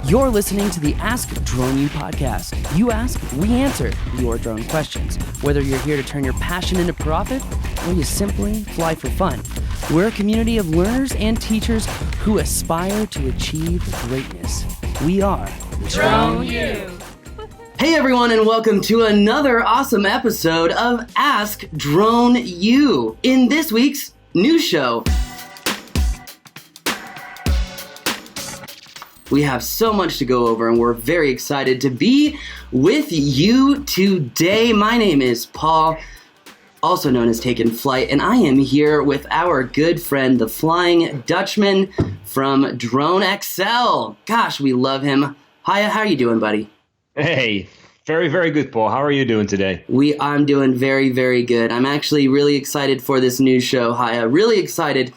You're listening to the Ask Drone U podcast. You ask, we answer your drone questions. Whether you're here to turn your passion into profit or you simply fly for fun, we're a community of learners and teachers who aspire to achieve greatness. We are Drone U. Hey everyone, and welcome to another awesome episode of Ask Drone U. In this week's news show, we have so much to go over, and we're very excited to be with you today. My name is Paul, also known as Taken Flight, and I am here with our good friend, the Flying Dutchman from Drone XL. Gosh, we love him. Hiya, how are you doing, buddy? Hey, very, very good, Paul. How are you doing today? I'm doing very, very good. I'm actually really excited for this news show, Hiya. Really excited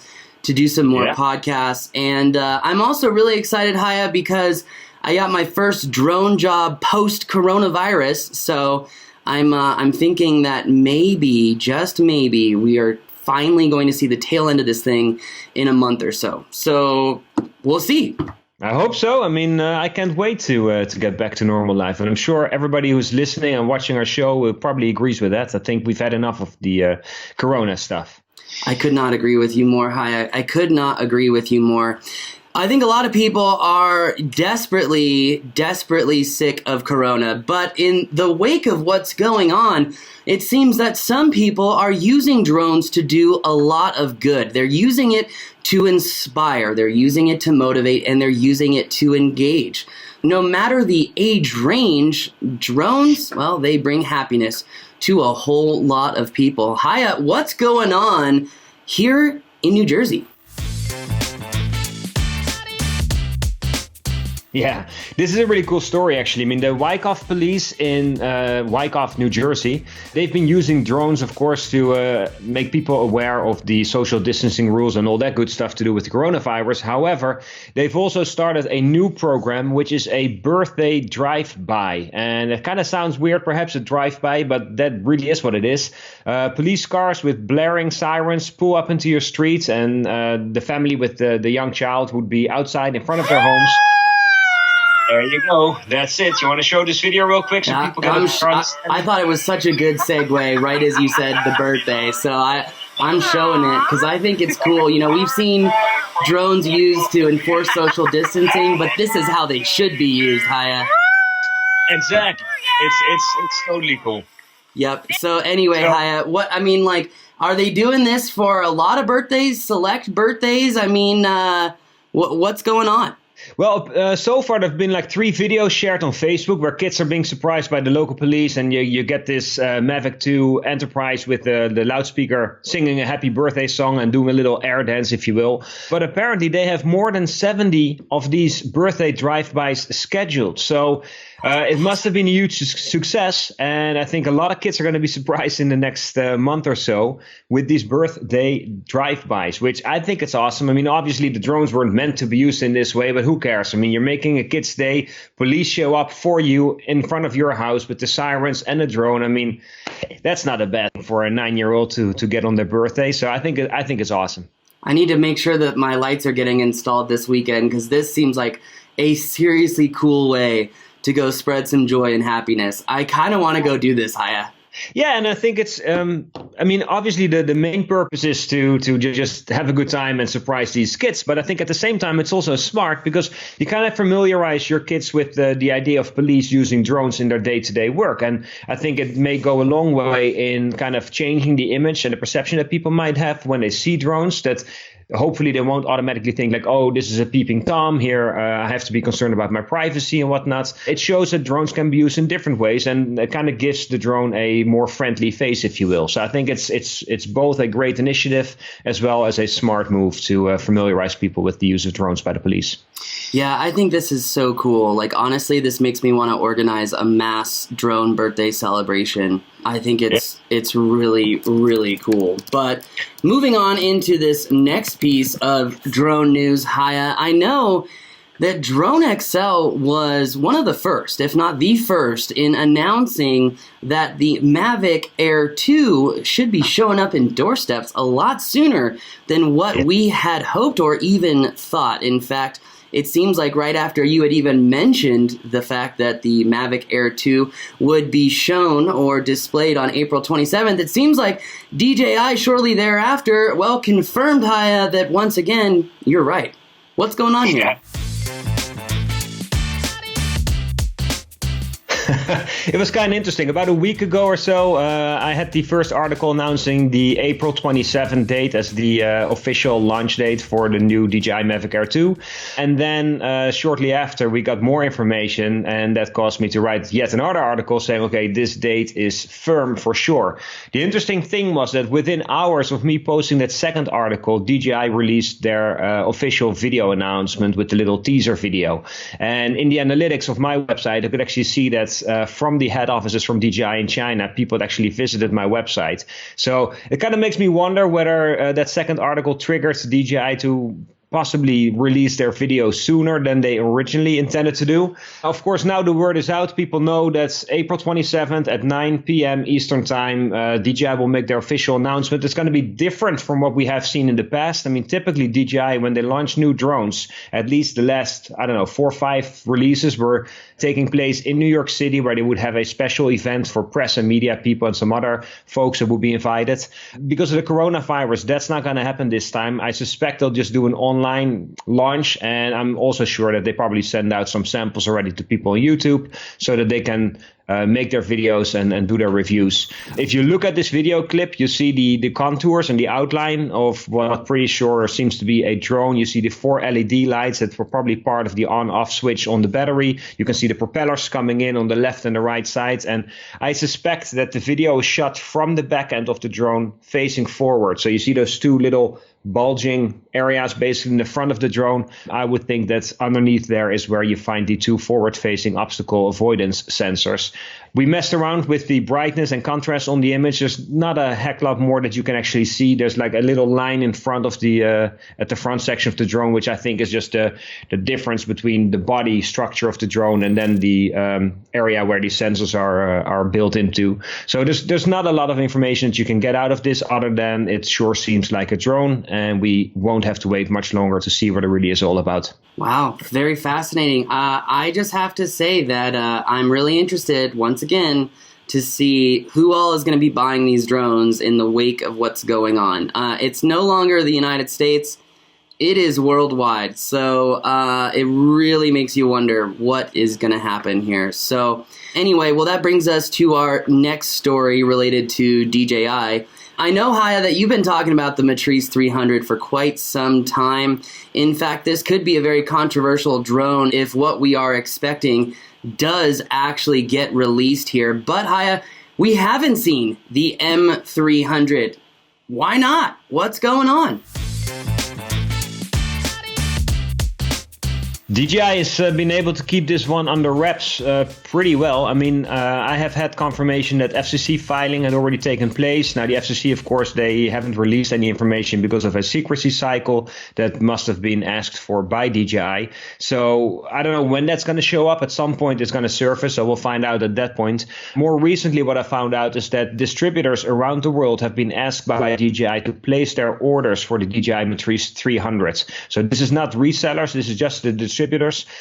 to do some more podcasts. And I'm also really excited, Hiya, because I got my first drone job post-coronavirus. So I'm thinking that maybe, just maybe, we are finally going to see the tail end of this thing in a month or so. So we'll see. I hope so. I mean, I can't wait to get back to normal life. And I'm sure everybody who's listening and watching our show probably agrees with that. I think we've had enough of the corona stuff. I could not agree with you more, Hi. I could not agree with you more. I think a lot of people are desperately, desperately sick of corona, but in the wake of what's going on, it seems that some people are using drones to do a lot of good. They're using it to inspire, they're using it to motivate, and they're using it to engage. No matter the age range, drones, well, they bring happiness to a whole lot of people. Hiya, what's going on here in New Jersey? Yeah, this is a really cool story, actually. I mean, the Wyckoff Police in Wyckoff, New Jersey, they've been using drones, of course, to make people aware of the social distancing rules and all that good stuff to do with the coronavirus. However, they've also started a new program, which is a birthday drive-by. And it kind of sounds weird, perhaps, a drive-by, but that really is what it is. Police cars with blaring sirens pull up into your streets, and the family with the young child would be outside in front of their homes. There you go. That's it. You want to show this video real quick so people can understand? I thought it was such a good segue, right as you said the birthday. So I'm showing it because I think it's cool. You know, we've seen drones used to enforce social distancing, but this is how they should be used, Hiya. Exactly. It's totally cool. Yep. So anyway, Hiya, are they doing this for a lot of birthdays, select birthdays? I mean, what's going on? Well, so far there have been like 3 videos shared on Facebook where kids are being surprised by the local police, and you get this Mavic 2 Enterprise with the loudspeaker singing a happy birthday song and doing a little air dance, if you will. But apparently they have more than 70 of these birthday drive-bys scheduled. So it must have been a huge success, and I think a lot of kids are going to be surprised in the next month or so with these birthday drive-bys, which I think it's awesome. I mean, obviously the drones weren't meant to be used in this way, but who cares? I mean, you're making a kid's day. Police show up for you in front of your house with the sirens and a drone. I mean, that's not a bad thing for a 9-year-old to get on their birthday. So I think it's awesome. I need to make sure that my lights are getting installed this weekend because this seems like a seriously cool way to go spread some joy and happiness. I kind of want to go do this, Hiya. Yeah, and I think it's, obviously the main purpose is to just have a good time and surprise these kids. But I think at the same time, it's also smart because you kind of familiarize your kids with the idea of police using drones in their day-to-day work. And I think it may go a long way in kind of changing the image and the perception that people might have when they see drones, that hopefully they won't automatically think like, oh, this is a peeping Tom here. I have to be concerned about my privacy and whatnot. It shows that drones can be used in different ways, and it kind of gives the drone a more friendly face, if you will. So I think it's both a great initiative as well as a smart move to familiarize people with the use of drones by the police. Yeah, I think this is so cool. Like, honestly, this makes me want to organize a mass drone birthday celebration. I think it's really, really cool. But moving on into this next piece of drone news, Hiya, I know that Drone XL was one of the first, if not the first, in announcing that the Mavic Air 2 should be showing up in doorsteps a lot sooner than what we had hoped or even thought. In fact, it seems like right after you had even mentioned the fact that the Mavic Air 2 would be shown or displayed on April 27th, it seems like DJI shortly thereafter, well, confirmed, Haya, that once again, you're right. What's going on here? It was kind of interesting. About a week ago or so, I had the first article announcing the April 27th date as the official launch date for the new DJI Mavic Air 2. And then shortly after, we got more information, and that caused me to write yet another article saying, okay, this date is firm for sure. The interesting thing was that within hours of me posting that second article, DJI released their official video announcement with the little teaser video. And in the analytics of my website, I could actually see that from the head offices from DJI in China, people had actually visited my website. So it kind of makes me wonder whether that second article triggers DJI to possibly release their video sooner than they originally intended to do. Of course, now the word is out. People know that April 27th at 9 p.m. Eastern time, DJI will make their official announcement. It's going to be different from what we have seen in the past. I mean, typically DJI, when they launch new drones, at least the last, 4 or 5 releases were taking place in New York City, where they would have a special event for press and media people and some other folks that would be invited. Because of the coronavirus, that's not going to happen this time. I suspect they'll just do an online launch, and I'm also sure that they probably send out some samples already to people on YouTube so that they can make their videos and do their reviews. If you look at this video clip, you see the contours and the outline of what I'm pretty sure seems to be a drone. You see the 4 LED lights that were probably part of the on-off switch on the battery. You can see the propellers coming in on the left and the right sides. And I suspect that the video is shot from the back end of the drone facing forward. So you see those 2 little bulging areas basically in the front of the drone. I would think that underneath there is where you find the 2 forward-facing obstacle avoidance sensors. We messed around with the brightness and contrast on the image. There's not a heck lot more that you can actually see. There's like a little line in front of the at the front section of the drone, which I think is just the difference between the body structure of the drone and then the area where the sensors are built into. So there's not a lot of information that you can get out of this other than it sure seems like a drone, and we won't have to wait much longer to see what it really is all about. Wow, very fascinating. I just have to say that I'm really interested, once again, to see who all is going to be buying these drones in the wake of what's going on. It's no longer the United States. It is worldwide. So it really makes you wonder what is going to happen here. So anyway, well, that brings us to our next story related to DJI. I know, Haya, that you've been talking about the Matrice 300 for quite some time. In fact, this could be a very controversial drone if what we are expecting does actually get released here. But, Haya, we haven't seen the M300. Why not? What's going on? DJI has been able to keep this one under wraps pretty well. I mean, I have had confirmation that FCC filing had already taken place. Now, the FCC, of course, they haven't released any information because of a secrecy cycle that must have been asked for by DJI. So I don't know when that's going to show up. At some point, it's going to surface, so we'll find out at that point. More recently, what I found out is that distributors around the world have been asked by DJI to place their orders for the DJI Matrice 300. So this is not resellers, this is just the distributors.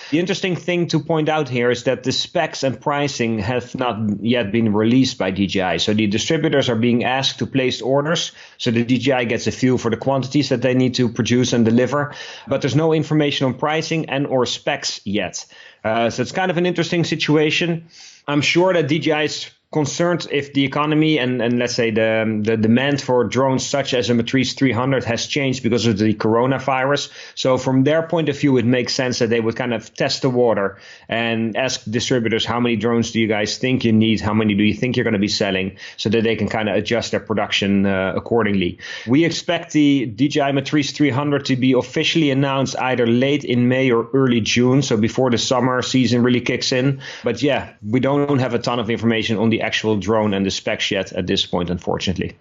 The interesting thing to point out here is that the specs and pricing have not yet been released by DJI. So the distributors are being asked to place orders so the DJI gets a feel for the quantities that they need to produce and deliver. But there's no information on pricing and or specs yet. So it's kind of an interesting situation. I'm sure that DJI is concerned if the economy and let's say the demand for drones such as a Matrice 300 has changed because of the coronavirus. So from their point of view, it makes sense that they would kind of test the water and ask distributors, how many drones do you guys think you need? How many do you think you're going to be selling? So that they can kind of adjust their production accordingly. We expect the DJI Matrice 300 to be officially announced either late in May or early June. So before the summer season really kicks in. But yeah, we don't have a ton of information on the actual drone and the specs yet at this point, unfortunately.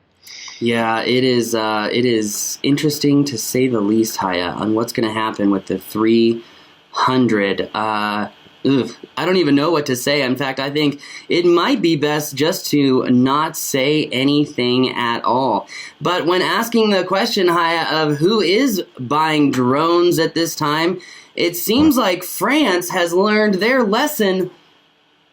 Yeah, it is interesting to say the least, Haya, on what's going to happen with the 300. I don't even know what to say. In fact, I think it might be best just to not say anything at all. But when asking the question, Haya, of who is buying drones at this time, It seems like France has learned their lesson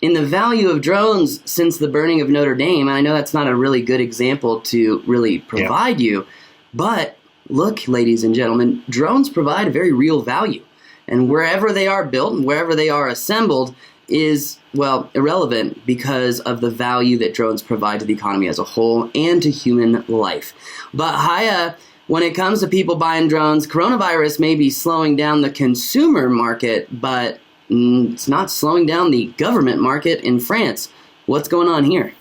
in the value of drones since the burning of Notre Dame. And I know that's not a really good example to really provide you, but look, ladies and gentlemen, drones provide a very real value. And wherever they are built and wherever they are assembled is, well, irrelevant because of the value that drones provide to the economy as a whole and to human life. But Haya, when it comes to people buying drones, coronavirus may be slowing down the consumer market, but it's not slowing down the government market in France. What's going on here?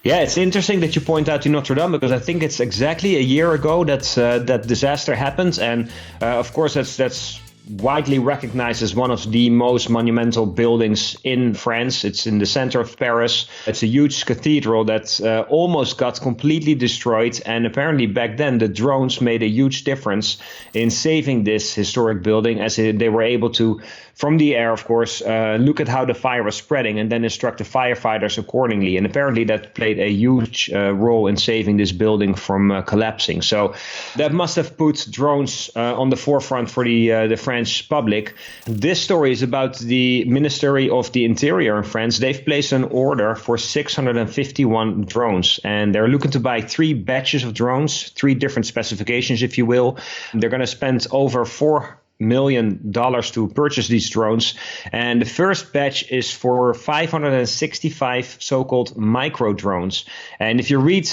Yeah, it's interesting that you point out to Notre Dame, because I think it's exactly a year ago that that disaster happened, and of course that's widely recognized as one of the most monumental buildings in France. It's in the center of Paris. It's a huge cathedral that almost got completely destroyed, and apparently back then the drones made a huge difference in saving this historic building, as they were able to, from the air, of course, look at how the fire was spreading and then instruct the firefighters accordingly. And apparently that played a huge role in saving this building from collapsing. So that must have put drones on the forefront for the French public. This story is about the Ministry of the Interior in France. They've placed an order for 651 drones, and they're looking to buy 3 batches of drones, 3 different specifications, if you will. They're going to spend over $4 million to purchase these drones, and the first batch is for 565 so-called micro drones. And if you read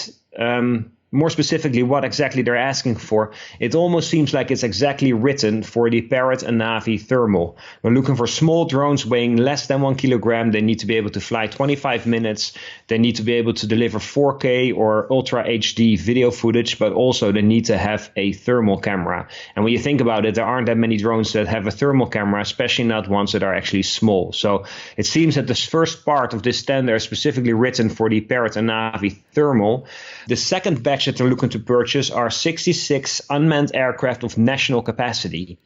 more specifically what exactly they're asking for, it almost seems like it's exactly written for the Parrot and Navi thermal. We're looking for small drones weighing less than 1 kilogram. They need to be able to fly 25 minutes. They need to be able to deliver 4K or Ultra HD video footage, but also they need to have a thermal camera. And when you think about it, there aren't that many drones that have a thermal camera, especially not ones that are actually small. So it seems that this first part of this tender is specifically written for the Parrot and Navi thermal. The second batch that they're looking to purchase are 66 unmanned aircraft of national capacity.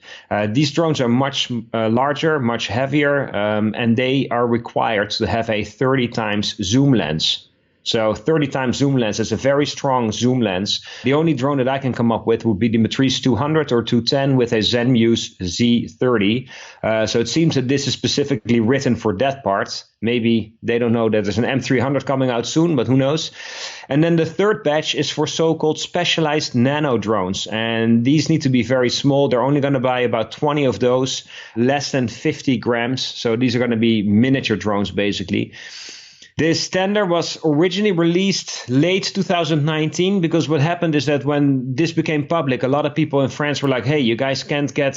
These drones are much larger, much heavier, and they are required to have a 30 times zoom lens. So 30 times zoom lens is a very strong zoom lens. The only drone that I can come up with would be the Matrice 200 or 210 with a Zenmuse Z30. So it seems that this is specifically written for that part. Maybe they don't know that there's an M300 coming out soon, but who knows? And then the third batch is for so-called specialized nano drones. And these need to be very small. They're only going to buy about 20 of those, less than 50 grams. So these are going to be miniature drones, basically. This tender was originally released late 2019, because what happened is that when this became public, a lot of people in France were like, hey, you guys can't get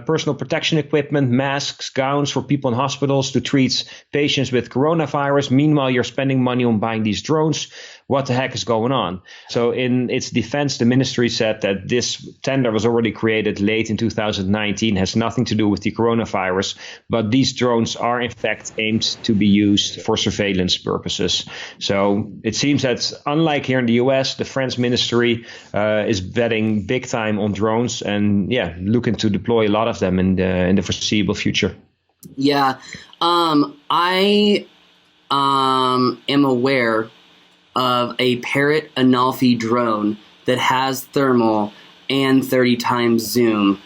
personal protection equipment, masks, gowns for people in hospitals to treat patients with coronavirus. Meanwhile, you're spending money on buying these drones. What the heck is going on? So in its defense, the ministry said that this tender was already created late in 2019, has nothing to do with the coronavirus, but these drones are in fact aimed to be used for surveillance purposes. So it seems that unlike here in the US, the French ministry is betting big time on drones and looking to deploy a lot of them in the foreseeable future. Yeah, I am aware of a Parrot Amalfi drone that has thermal and 30 times zoom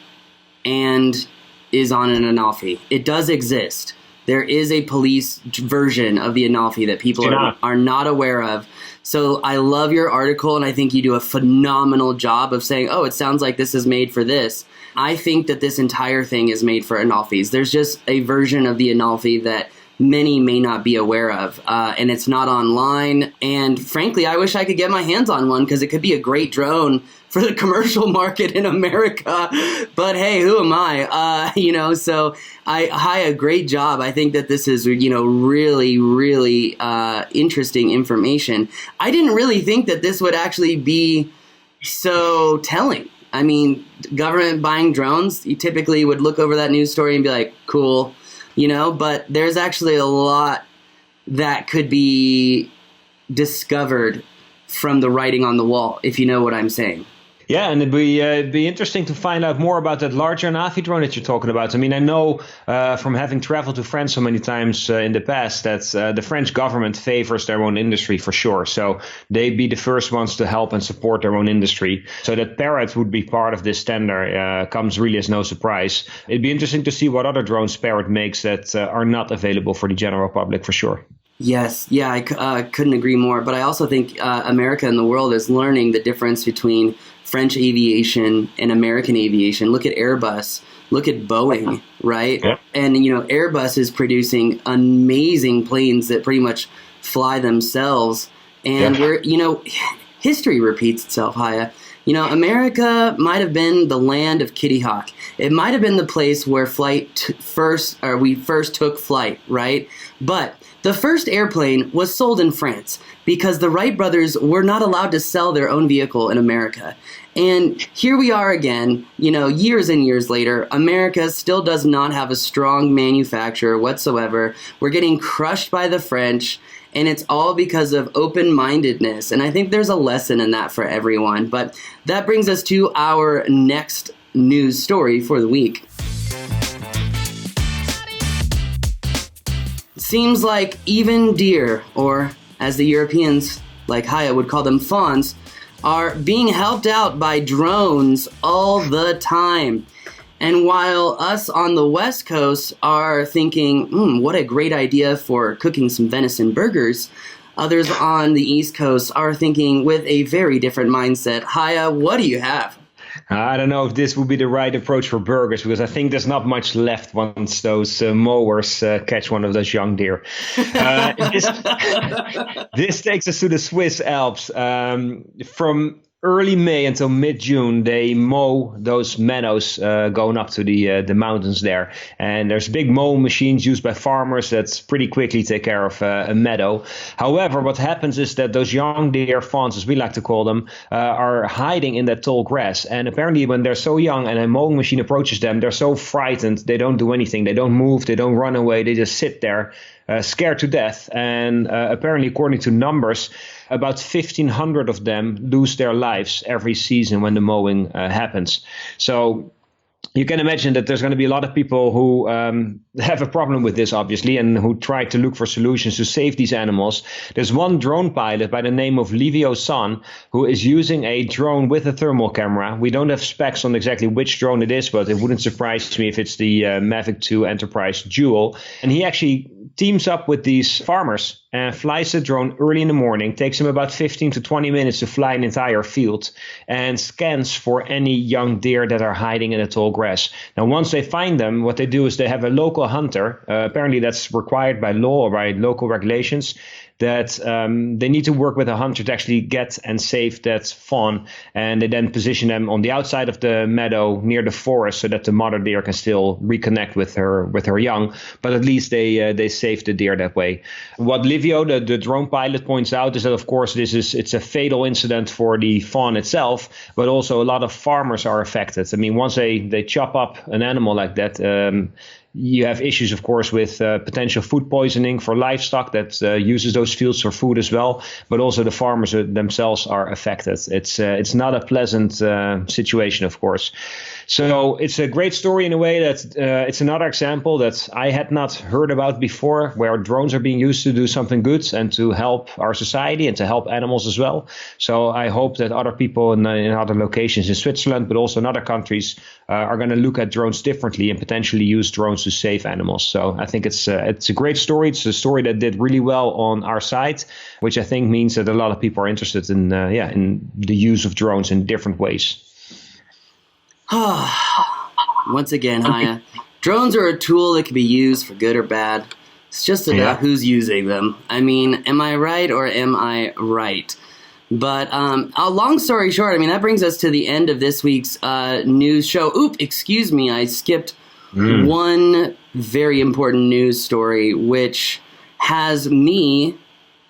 and is on an Amalfi. It does exist. There is a police version of the Amalfi that people are not aware of. So I love your article, and I think you do a phenomenal job of saying, oh, it sounds like this is made for this. I think that this entire thing is made for Amalfis. There's just a version of the Amalfi that many may not be aware of, and it's not online. And frankly, I wish I could get my hands on one, because it could be a great drone for the commercial market in America. But hey, who am I? So a great job. I think that this is, really, really interesting information. I didn't really think that this would actually be so telling. I mean, government buying drones, you typically would look over that news story and be like, cool. But there's actually a lot that could be discovered from the writing on the wall, if you know what I'm saying. Yeah, and it'd be interesting to find out more about that larger Navi drone that you're talking about. I mean, I know from having traveled to France so many times in the past that the French government favors their own industry for sure. So they'd be the first ones to help and support their own industry. So that Parrot would be part of this tender comes really as no surprise. It'd be interesting to see what other drones Parrot makes that are not available for the general public for sure. Yes, yeah, I couldn't agree more. But I also think America and the world is learning the difference between French aviation and American aviation. Look at Airbus. Look at Boeing, right? Yeah. And, Airbus is producing amazing planes that pretty much fly themselves. And history repeats itself, Haya. America might have been the land of Kitty Hawk. It might have been the place where we first took flight, right? But the first airplane was sold in France because the Wright brothers were not allowed to sell their own vehicle in America. And here we are again, years and years later, America still does not have a strong manufacturer whatsoever. We're getting crushed by the French, and it's all because of open-mindedness. And I think there's a lesson in that for everyone. But that brings us to our next news story for the week. Seems like even deer, or as the Europeans like Haya would call them, fawns, are being helped out by drones all the time. And while us on the West Coast are thinking, what a great idea for cooking some venison burgers, others on the East Coast are thinking with a very different mindset. Haya, what do you have? I don't know if this would be the right approach for burgers, because I think there's not much left once those mowers catch one of those young deer. This takes us to the Swiss Alps. From early May until mid-June, they mow those meadows going up to the mountains there. And there's big mowing machines used by farmers that pretty quickly take care of a meadow. However, what happens is that those young deer, fawns as we like to call them, are hiding in that tall grass. And apparently when they're so young and a mowing machine approaches them, they're so frightened, they don't do anything. They don't move, they don't run away, they just sit there. Scared to death, and apparently, according to numbers, about 1,500 of them lose their lives every season when the mowing happens. So you can imagine that there's going to be a lot of people who have a problem with this, obviously, and who try to look for solutions to save these animals. There's one drone pilot by the name of Livio San who is using a drone with a thermal camera. We don't have specs on exactly which drone it is, but it wouldn't surprise me if it's the Mavic 2 Enterprise Dual. And he actually teams up with these farmers and flies the drone early in the morning. Takes him about 15 to 20 minutes to fly an entire field and scans for any young deer that are hiding in the tall grass. Now, once they find them, what they do is they have a local hunter. Apparently that's required by law or by local regulations, that they need to work with a hunter to actually get and save that fawn. And they then position them on the outside of the meadow near the forest so that the mother deer can still reconnect with her young. But at least they save the deer that way. What Livio, the drone pilot, points out is that, of course, it's a fatal incident for the fawn itself, but also a lot of farmers are affected. I mean, once they chop up an animal like that, you have issues, of course, with potential food poisoning for livestock that uses those fields for food as well. But also the farmers themselves are affected. It's not a pleasant situation, of course. So it's a great story in a way that it's another example that I had not heard about before, where drones are being used to do something good and to help our society and to help animals as well. So I hope that other people in other locations in Switzerland, but also in other countries, are going to look at drones differently and potentially use drones to save animals. So I think it's a great story. It's a story that did really well on our site, which I think means that a lot of people are interested in the use of drones in different ways. Once again, Haya, drones are a tool that can be used for good or bad. It's just about who's using them. I mean, am I right or am I right? But a long story short, I mean, that brings us to the end of this week's news show. Excuse me, I skipped one very important news story, which has me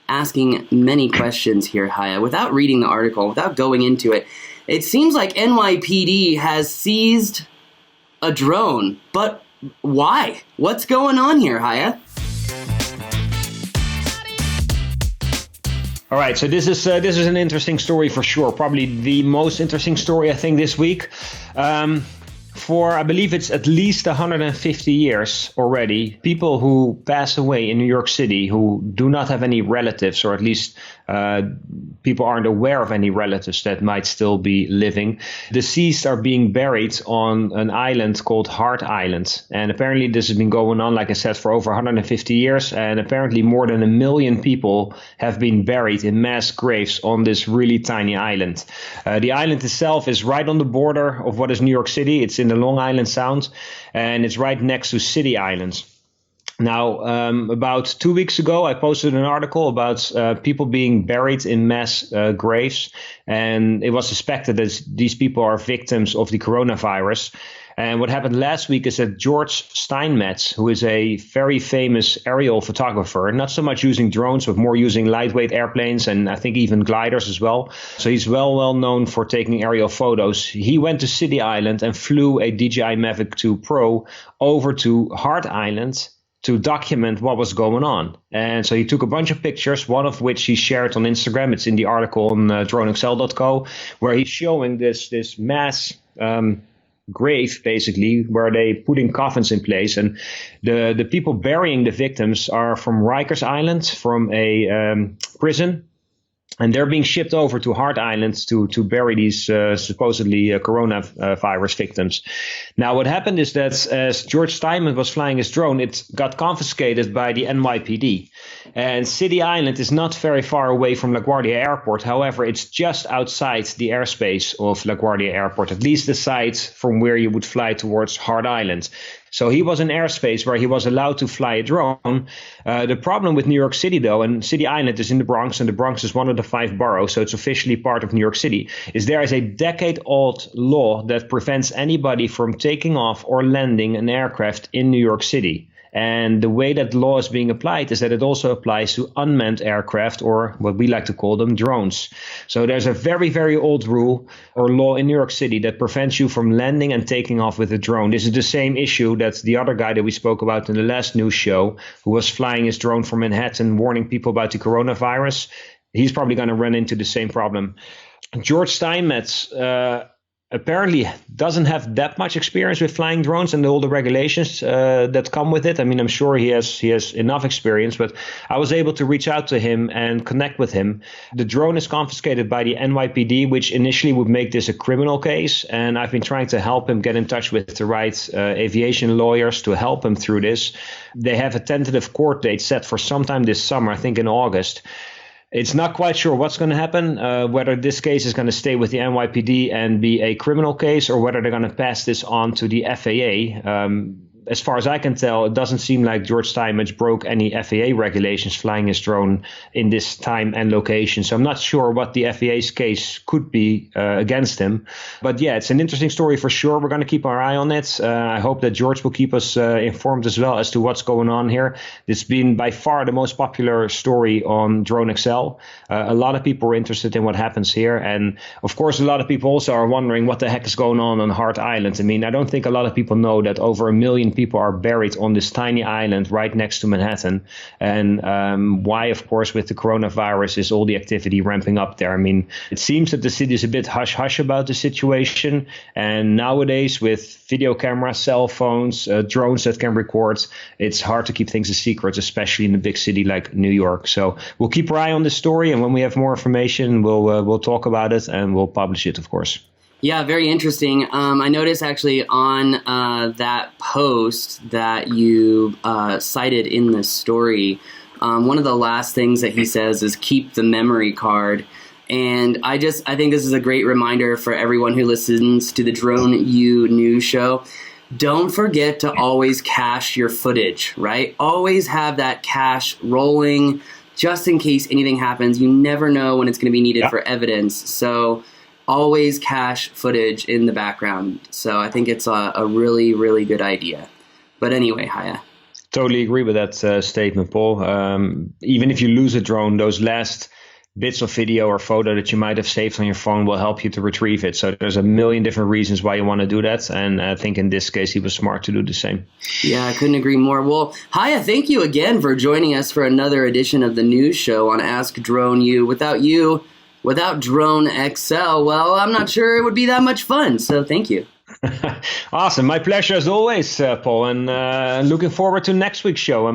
asking many questions here, Haya, without reading the article, without going into it. It seems like NYPD has seized a drone, but why? What's going on here, Haya? All right, so this is an interesting story for sure. Probably the most interesting story I think this week. For I believe it's at least 150 years already, people who pass away in New York City who do not have any relatives, or at least people aren't aware of any relatives that might still be living. Deceased are being buried on an island called Hart Island. And apparently this has been going on, like I said, for over 150 years. And apparently more than 1 million people have been buried in mass graves on this really tiny island. The island itself is right on the border of what is New York City. It's in the Long Island Sound, and it's right next to City Islands. Now, about 2 weeks ago, I posted an article about people being buried in mass graves, and it was suspected that these people are victims of the coronavirus. And what happened last week is that George Steinmetz, who is a very famous aerial photographer, not so much using drones, but more using lightweight airplanes and I think even gliders as well. So he's well known for taking aerial photos. He went to City Island and flew a DJI Mavic 2 Pro over to Hart Island to document what was going on. And so he took a bunch of pictures, one of which he shared on Instagram. It's in the article on dronexcel.co, where he's showing this mass grave, basically, where they putting coffins in place. And the people burying the victims are from Rikers Island, from a prison. And they're being shipped over to Hart Island to bury these supposedly coronavirus victims. Now, what happened is that as George Steinmetz was flying his drone, it got confiscated by the NYPD. And City Island is not very far away from LaGuardia Airport. However, it's just outside the airspace of LaGuardia Airport, at least the side from where you would fly towards Hart Island. So he was in airspace where he was allowed to fly a drone. The problem with New York City, though, and City Island is in the Bronx, and the Bronx is one of the 5 boroughs, so it's officially part of New York City, is there is a decade-old law that prevents anybody from taking off or landing an aircraft in New York City. And the way that law is being applied is that it also applies to unmanned aircraft, or what we like to call them, drones. So there's a very, very old rule or law in New York City that prevents you from landing and taking off with a drone. This is the same issue that the other guy that we spoke about in the last news show, who was flying his drone from Manhattan, warning people about the coronavirus. He's probably going to run into the same problem. George Steinmetz apparently doesn't have that much experience with flying drones and all the regulations that come with it. I mean, I'm sure he has enough experience, but I was able to reach out to him and connect with him. The drone is confiscated by the NYPD, which initially would make this a criminal case. And I've been trying to help him get in touch with the right aviation lawyers to help him through this. They have a tentative court date set for sometime this summer, I think in August. It's not quite sure what's going to happen, whether this case is going to stay with the NYPD and be a criminal case, or whether they're going to pass this on to the FAA. As far as I can tell, it doesn't seem like George Steinmetz broke any FAA regulations flying his drone in this time and location. So I'm not sure what the FAA's case could be against him. But yeah, it's an interesting story for sure. We're going to keep our eye on it. I hope that George will keep us informed as well as to what's going on here. It's been by far the most popular story on DroneXL. A lot of people are interested in what happens here. And of course, a lot of people also are wondering what the heck is going on Hart Island. I mean, I don't think a lot of people know that over 1 million people are buried on this tiny island right next to Manhattan. And why, of course, with the coronavirus is all the activity ramping up there. I mean, it seems that the city is a bit hush-hush about the situation. And nowadays, with video cameras, cell phones, drones that can record, it's hard to keep things a secret, especially in a big city like New York. So we'll keep our eye on this story. And when we have more information, we'll talk about it and we'll publish it, of course. Yeah, very interesting. I noticed actually on that post that you cited in this story, one of the last things that he says is keep the memory card. And I think this is a great reminder for everyone who listens to the Drone U News Show. Don't forget to always cache your footage, right? Always have that cache rolling just in case anything happens. You never know when it's going to be needed for evidence. So always cache footage in the background. So I think it's a really, really good idea. But anyway, Haya. Totally agree with that statement, Paul. Even if you lose a drone, those last bits of video or photo that you might have saved on your phone will help you to retrieve it. So there's a million different reasons why you want to do that. And I think in this case, he was smart to do the same. Yeah, I couldn't agree more. Well, Haya, thank you again for joining us for another edition of the news show on Ask Drone U. Without Drone XL, well, I'm not sure it would be that much fun. So thank you. Awesome. My pleasure as always, Paul. And looking forward to next week's show.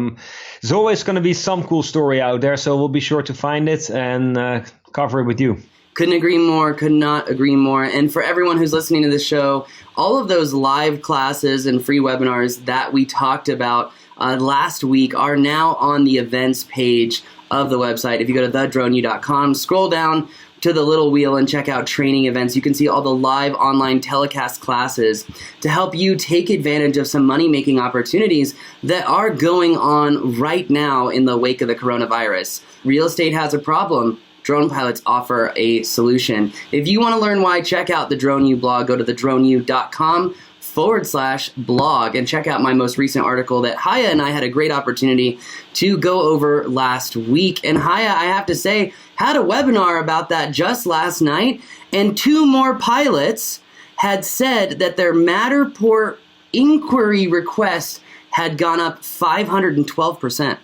There's always going to be some cool story out there, so we'll be sure to find it and cover it with you. Couldn't agree more. Could not agree more. And for everyone who's listening to this show, all of those live classes and free webinars that we talked about last week are now on the events page of the website. If you go to thedroneu.com, scroll down to the little wheel and check out training events. You can see all the live online telecast classes to help you take advantage of some money-making opportunities that are going on right now in the wake of the coronavirus. Real estate has a problem. Drone pilots offer a solution. If you want to learn why, check out the DroneU blog. Go to thedroneu.com/blog and check out my most recent article that Haya and I had a great opportunity to go over last week. And Haya, I have to say, had a webinar about that just last night, and 2 more pilots had said that their Matterport inquiry request had gone up 512%.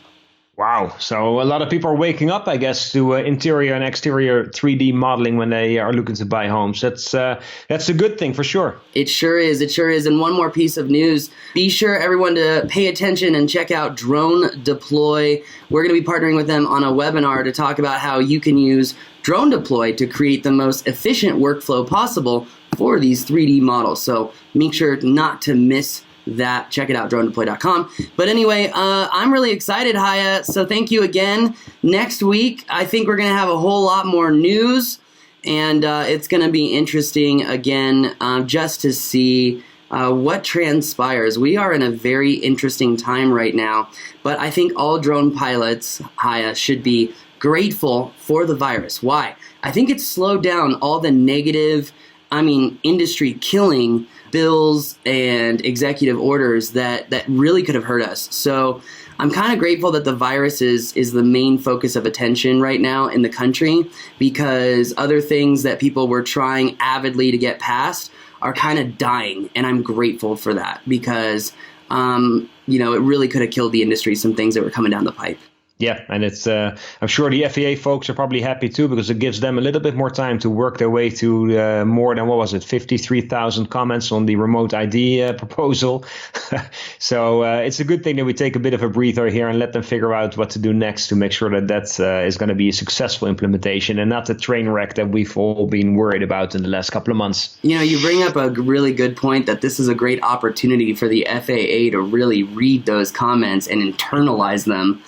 Wow. So a lot of people are waking up, I guess, to interior and exterior 3D modeling when they are looking to buy homes. That's a good thing for sure. It sure is. It sure is. And one more piece of news. Be sure, everyone, to pay attention and check out DroneDeploy. We're going to be partnering with them on a webinar to talk about how you can use DroneDeploy to create the most efficient workflow possible for these 3D models. So make sure not to miss that. Check it out, DroneDeploy.com. But anyway, I'm really excited, Haya. So thank you again. Next week, I think we're going to have a whole lot more news, and it's going to be interesting again just to see what transpires. We are in a very interesting time right now, but I think all drone pilots, Haya, should be grateful for the virus. Why? I think it's slowed down all the negative, industry killing bills and executive orders that really could have hurt us. So I'm kind of grateful that the virus is the main focus of attention right now in the country, because other things that people were trying avidly to get past are kind of dying. And I'm grateful for that because, it really could have killed the industry, some things that were coming down the pipe. Yeah, and it's I'm sure the FAA folks are probably happy too, because it gives them a little bit more time to work their way to more than, 53,000 comments on the remote ID proposal. So it's a good thing that we take a bit of a breather here and let them figure out what to do next to make sure that is going to be a successful implementation and not the train wreck that we've all been worried about in the last couple of months. You bring up a really good point that this is a great opportunity for the FAA to really read those comments and internalize them.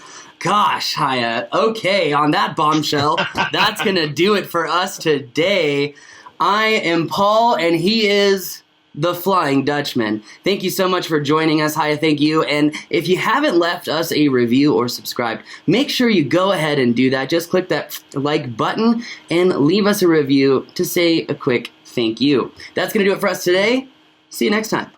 Gosh, Haya. Okay, on that bombshell, that's going to do it for us today. I am Paul, and he is the Flying Dutchman. Thank you so much for joining us, Haya. Thank you. And if you haven't left us a review or subscribed, make sure you go ahead and do that. Just click that like button and leave us a review to say a quick thank you. That's going to do it for us today. See you next time.